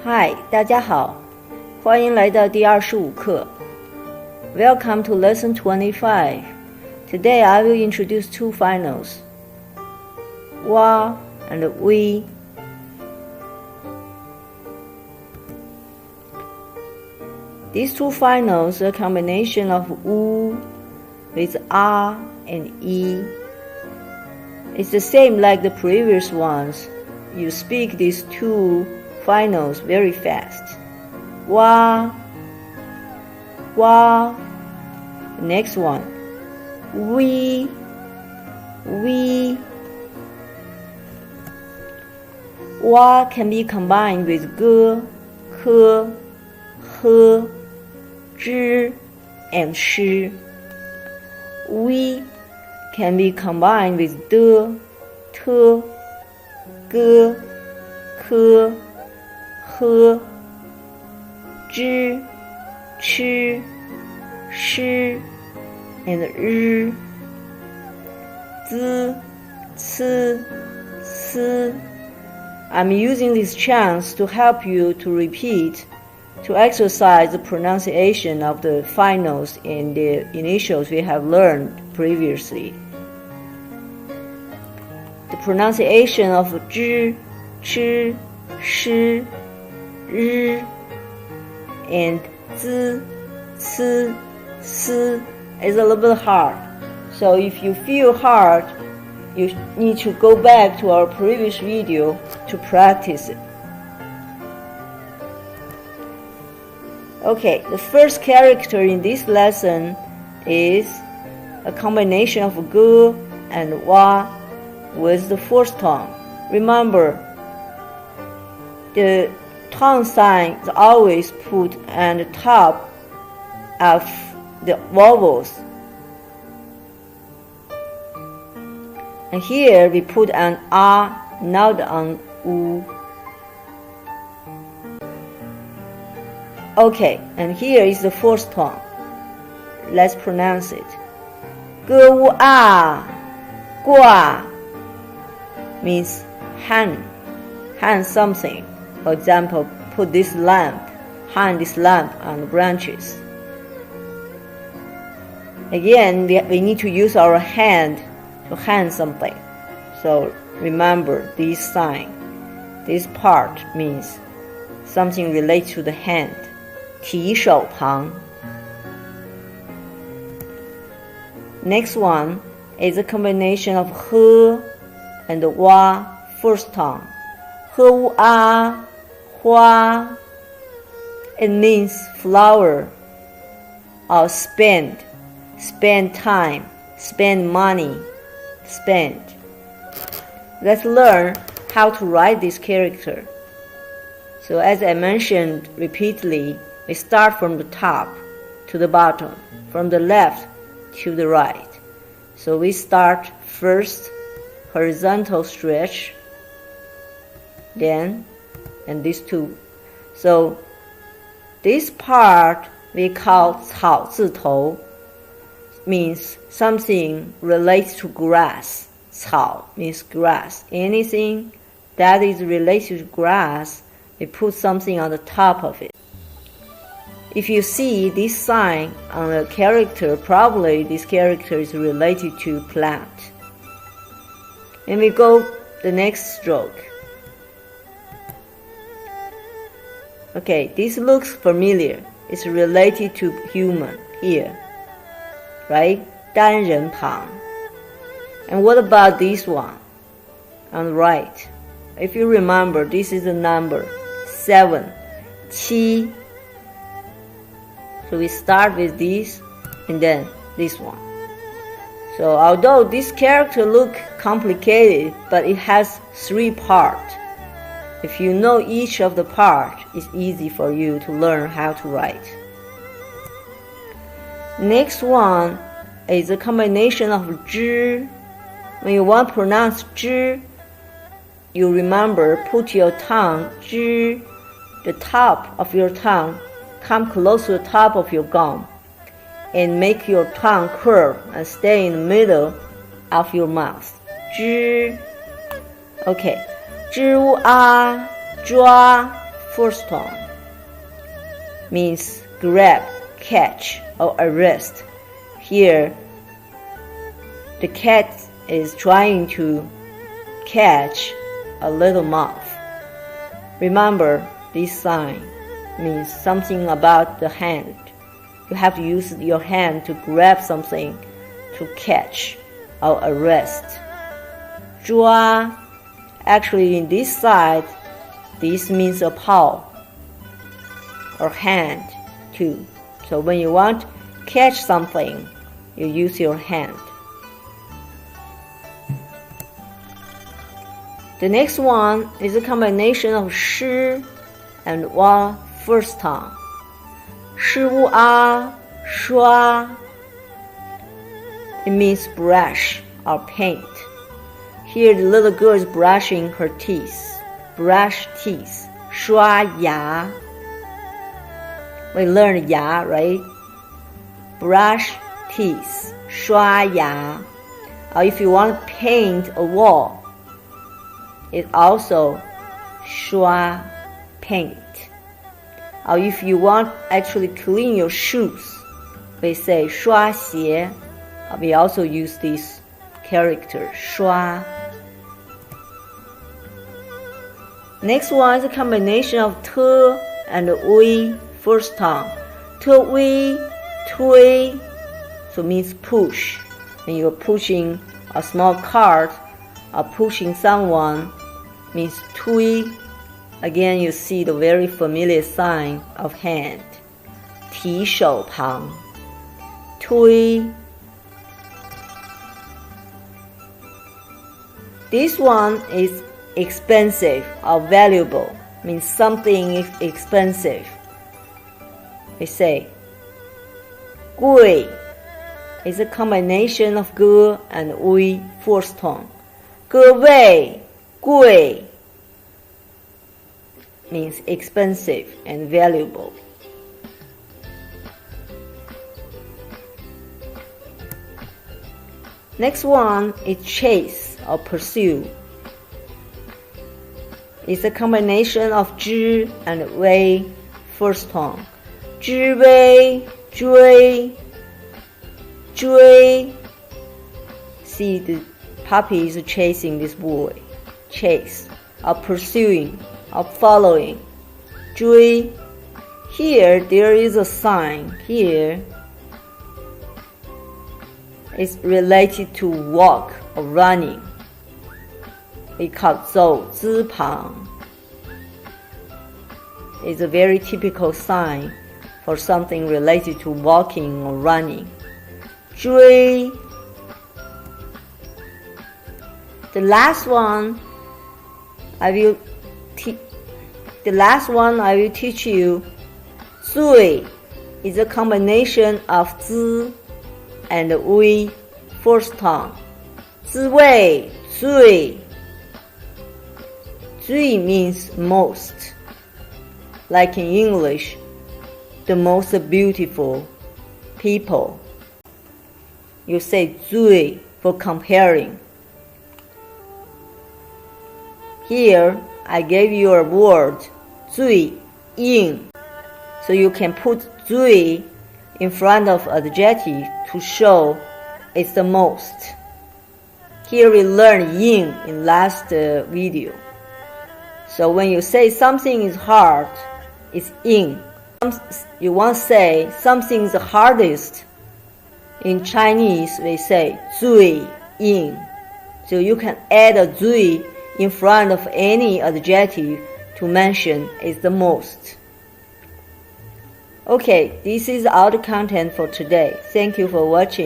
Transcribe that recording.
嗨，大家好，欢迎来到第25课。Welcome to lesson 25. Today I will introduce two finals, ua and we. These two finals are a combination of u with a and e. It's the same like the previous ones. You speak these two finals very fast. Wa, wa. Next one. We. Wa can be combined with ge, ke, he, zhi, and shi. We can be combined with de, te, ge, ke, he, zhi, chi, shi, and ri. Zi, ci, si. I'm using this chance to help you to repeat, to exercise the pronunciation of the finals and the initials we have learned previously. The pronunciation of zhi, chi, shi, ri, and zi, ci, si is a little bit hard. So if you feel hard, you need to go back to our previous video to practice it. Okay, the first character in this lesson is a combination of ge and wa with the fourth tone. Remember, the tone sign is always put on the top of the vowels. And here we put an a, not an u. Okay, and here is the fourth tone. Let's pronounce it. Ge wu a, gua means hang something. For example, put this lamp, hang this lamp on the branches. Again, we need to use our hand to hang something. So remember this sign. This part means something related to the hand. 提手旁. Next one is a combination of he and wa first tone. He wu a, hua. It means flower or spend time, spend money, spend. Let's learn how to write this character. So as I mentioned repeatedly, we start from the top to the bottom, from the left to the right. So we start first horizontal stretch, then and these two. So this part we call 草字头, means something related to grass. 草 means grass. Anything that is related to grass, we put something on the top of it. If you see this sign on a character, probably this character is related to plant. And we go the next stroke. Okay, this looks familiar. It's related to human here, right? 单人旁. And what about this one on the right? If you remember, this is the number 7, 7. So we start with this and then this one. So although this character looks complicated, but it has 3 parts. If you know each of the parts, it's easy for you to learn how to write. Next one is a combination of zhi. When you want to pronounce zhi, you remember, put your tongue, zhi, the top of your tongue, come close to the top of your gum, and make your tongue curve and stay in the middle of your mouth. Zhi. Okay. 知 a 抓 first tone. Means grab, catch, or arrest. Here, the cat is trying to catch a little mouse. Remember, this sign means something about the hand. You have to use your hand to grab something, to catch or arrest. 抓, actually in this side, this means a paw or hand too. So when you want to catch something, you use your hand. The next one is a combination of shi and wa first tone. Shi wu a, shua. It means brush or paint. Here the little girl is brushing her teeth. Brush teeth. 刷牙. We learned 牙, right? Brush teeth. 刷牙. Or if you want to paint a wall, it also 刷 paint. Or if you want actually clean your shoes, we say 刷鞋. We also use this character 刷. Next one is a combination of te and ui first tone. Te ui, tui, so means push. When you're pushing a small cart or pushing someone, means tui. Again, you see the very familiar sign of hand. 提手旁 tui. This one is expensive or valuable, means something is expensive. We say 贵 is a combination of ge and ui first tone. 各位贵 means expensive and valuable. Next one is chase or pursue. It's a combination of zhi and wei first tone. 知微 追 追. See, the puppy is chasing this boy. Chase or pursuing or following. 追. Here there is a sign. Here is related to walk or running. We call 走之旁. It's a very typical sign for something related to walking or running. 追. The last one I will teach you. 最 is a combination of zi and ui first tone. 滋味最 最 means most. Like in English, the most beautiful people. You say 最 for comparing. Here, I gave you a word 最硬, so you can put 最 in front of adjective to show it's the most. Here we learned yin in last video. So when you say something is hard, it's yin. You want to say something is the hardest. In Chinese, we say 最硬. So you can add a 最 in front of any adjective to mention it's the most. Okay, this is all the content for today. Thank you for watching.